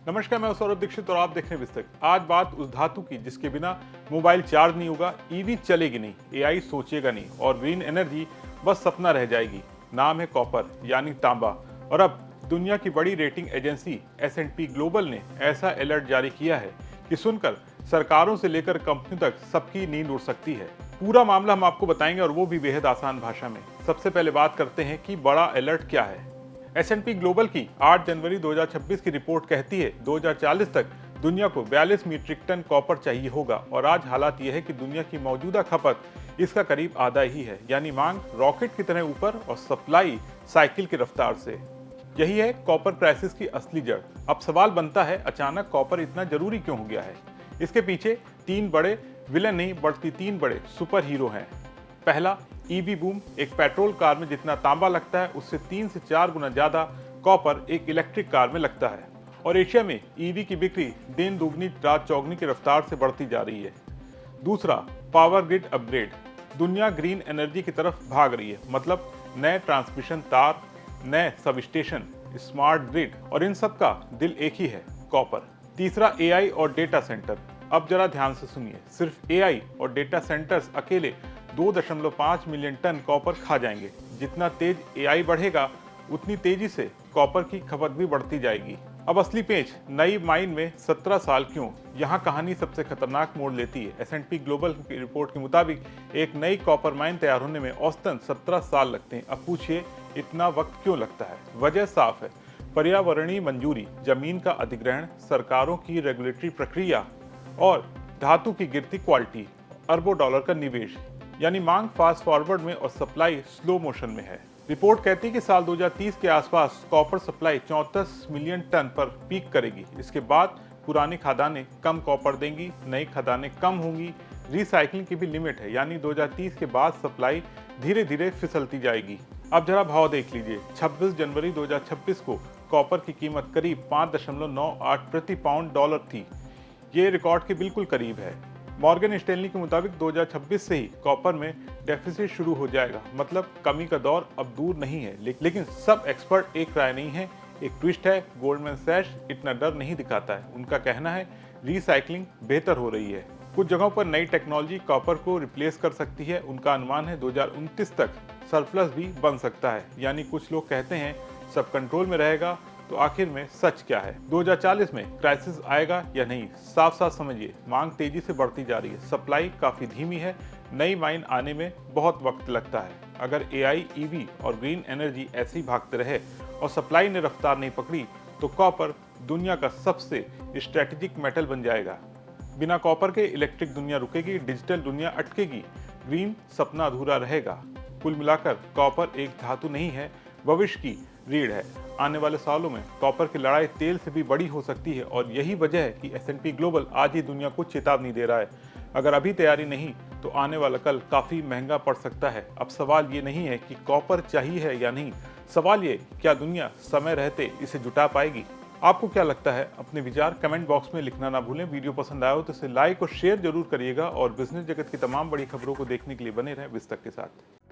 नमस्कार, मैं सौरभ दीक्षित और आप देख रहे हैं विस्तक। आज बात उस धातु की जिसके बिना मोबाइल चार्ज नहीं होगा, ईवी चलेगी नहीं, एआई सोचेगा नहीं और ग्रीन एनर्जी बस सपना रह जाएगी। नाम है कॉपर यानी तांबा। और अब दुनिया की बड़ी रेटिंग एजेंसी S&P ग्लोबल ने ऐसा अलर्ट जारी किया है कि सुनकर सरकारों से लेकर कंपनियों तक सबकी नींद उड़ सकती है। पूरा मामला हम आपको बताएंगे और वो भी बेहद आसान भाषा में। सबसे पहले बात करते हैं कि बड़ा अलर्ट क्या है। S&P ग्लोबल की 8 जनवरी 2026 की रिपोर्ट कहती है 2040 तक दुनिया को 42 मीट्रिक टन कॉपर चाहिए होगा और आज हालात यह है कि दुनिया की मौजूदा खपत इसका करीब आधा ही है, यानी मांग रॉकेट की तरह ऊपर और सप्लाई साइकिल की रफ्तार से। यही है कॉपर क्राइसिस की असली जड़। अब सवाल बनता है, अचानक कॉपर इतना जरूरी क्यों हो गया है? इसके पीछे तीन बड़े विलन नहीं बल्कि तीन बड़े सुपर हीरो हैं। पहला, ईवी बूम। एक पेट्रोल कार में जितना तांबा लगता है उससे 3 से 4 गुना ज्यादा कॉपर एक इलेक्ट्रिक कार में लगता है। और एशिया में ईवी की बिक्री दिन दुगनी रात चौगनी की रफ्तार से बढ़ती जा रही है। दूसरा, पावर ग्रिड अपग्रेड। दुनिया ग्रीन एनर्जी की तरफ भाग रही है, मतलब नए ट्रांसमिशन तार, नए सब स्टेशन, स्मार्ट ग्रिड, और इन सब का दिल एक ही है, कॉपर। तीसरा, एआई और डेटा सेंटर। अब जरा ध्यान से सुनिए, सिर्फ एआई और डेटा सेंटर्स अकेले 2.5 मिलियन टन कॉपर खा जाएंगे। जितना तेज एआई बढ़ेगा उतनी तेजी से कॉपर की खपत भी बढ़ती जाएगी। अब असली पेच, नई माइन में 17 साल क्यों? यहाँ कहानी सबसे खतरनाक मोड़ लेती है। S&P ग्लोबल की रिपोर्ट के मुताबिक एक नई कॉपर माइन तैयार होने में औसतन 17 साल लगते हैं। अब पूछिए, इतना वक्त क्यों लगता है? वजह साफ है, पर्यावरणीय मंजूरी, जमीन का अधिग्रहण, सरकारों की रेगुलेटरी प्रक्रिया और धातु की गिरती क्वालिटी। अरबों डॉलर का निवेश, यानी मांग फास्ट फॉरवर्ड में और सप्लाई स्लो मोशन में है। रिपोर्ट कहती है कि साल 2030 के आसपास कॉपर सप्लाई 34 मिलियन टन पर पीक करेगी। इसके बाद पुरानी खदानें कम कॉपर देंगी, नई खदानें कम होंगी। रिसाइकलिंग की भी लिमिट है, यानी 2030 के बाद सप्लाई धीरे धीरे फिसलती जाएगी। अब जरा भाव देख लीजिए। 26 जनवरी 2026 को कॉपर की कीमत करीब 5.98 प्रति पाउंड डॉलर थी। ये रिकॉर्ड के बिल्कुल करीब है। मॉर्गन स्टैनली के मुताबिक 2026 से ही कॉपर में डेफिसिट शुरू हो जाएगा, मतलब कमी का दौर अब दूर नहीं है। लेकिन सब एक्सपर्ट एक राय नहीं है। एक ट्विस्ट है, गोल्डमैन सैच इतना डर नहीं दिखाता है। उनका कहना है रिसाइकलिंग बेहतर हो रही है। कुछ जगहों पर नई टेक्नोलॉजी कॉपर को रिप्लेस कर सकती है। उनका अनुमान है 2029 तक सरप्लस भी बन सकता है। यानी कुछ लोग कहते हैं सब कंट्रोल में रहेगा, तो आखिर में सच क्या है? 2040 में क्राइसिस आएगा या नहीं? साफ साफ समझिए, मांग तेजी से बढ़ती जा रही है, सप्लाई काफी धीमी है, नई माइन आने में बहुत वक्त लगता है। अगर एआई, ईवी और ग्रीन एनर्जी ऐसे ही भागते रहे और सप्लाई ने रफ्तार नहीं पकड़ी तो कॉपर दुनिया का सबसे स्ट्रेटेजिक मेटल बन जाएगा। बिना कॉपर के इलेक्ट्रिक दुनिया रुकेगी, डिजिटल दुनिया अटकेगी, ग्रीन सपना अधूरा रहेगा। कुल मिलाकर कॉपर एक धातु नहीं है, भविष्य की रीढ़ है। आने वाले सालों में कॉपर की लड़ाई तेल से भी बड़ी हो सकती है और यही वजह है कि S&P ग्लोबल आज ही दुनिया को चेतावनी दे रहा है। अगर अभी तैयारी नहीं तो आने वाला कल काफी महंगा पड़ सकता है। अब सवाल ये नहीं है कि कॉपर चाहिए है या नहीं, सवाल ये क्या दुनिया समय रहते इसे जुटा पाएगी? आपको क्या लगता है? अपने विचार कमेंट बॉक्स में लिखना ना भूलें। वीडियो पसंद आया हो तो इसे लाइक और शेयर जरूर करिएगा और बिजनेस जगत की तमाम बड़ी खबरों को देखने के लिए बने रहें विस्तक के साथ।